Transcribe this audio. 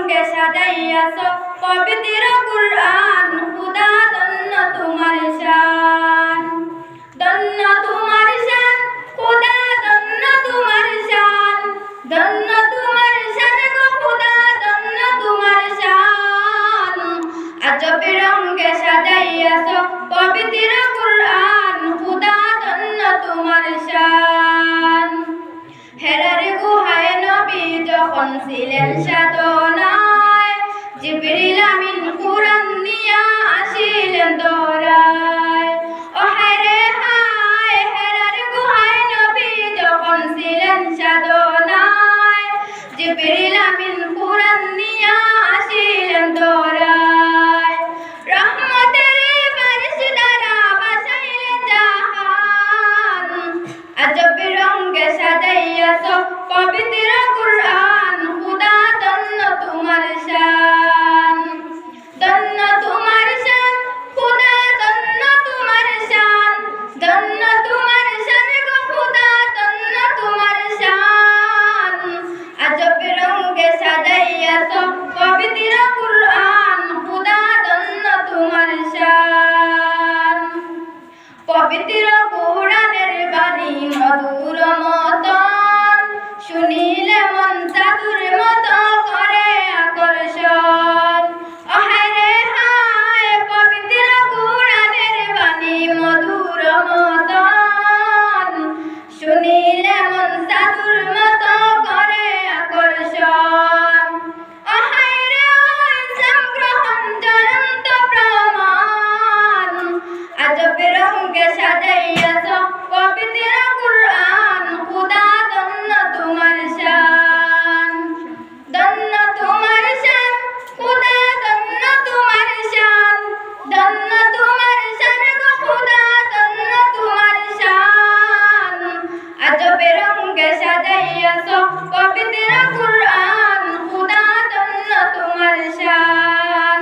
রঙে সাজাইয়াছো পবিত্র কুরআন খুদা ধন্য তোমার শান ধন্য তোমার শান খুদা ধন্য তোমার শান ধন্য তোমার শান গো খুদা ধন্য তোমার শান আজব রঙে সাজাইয়াছো পবিত্র কুরআন খুদা ধন্য তোমার শান হেরার গুহায় নবী যখন ছিলেন সাধনায় জিবরিল আমিন কুরআন নিয়া আসিলেন দরায় ও হায়রে হায় হেরার গুহায় নবী যখন ছিলেন সাধনায় জিবরিল আমিন কুরআন নিয়া আসিলেন দরায় রহমতের বারিশ দ্বারা বাসাইলেন জাহান আজব রঙে সাজাইয়াছো পবিত্র কুরআন খুদা ধন্য তোমার শান ধন্য তোমার শান খুদা ধন্য তোমার শান ধন্য তোমার শান গো খুদা ধন্য তোমার শান আজব রঙে সাজাইয়াছো পবিত্র কুরআন খুদা ধন্য তোমার শান পবিত্র কুরআনের বাণী মধুর মতন শুনিলে মন জাদুর মতো করে আকর্ষণ ও হায়রে হায় পবিত্র কুরআনের বাণী মধুর মতন শুনিলে মন জাদুর মতো করে আকর্ষণ ও হায়রে ওই সংগ্রহণ জ্বলন্ত প্রমাণ আজব রঙে সাজাইয়াছো পবিত্র কুরআন খুদা ধন্য তোমার শান ধন্য তোমার শান খুদা ধন্য তোমার শান ধন্য তোমার শান গো খুদা ধন্য তোমার শান আজব রঙে সাজাইয়াছো পবিত্র কুরআন খুদা ধন্য তোমার শান।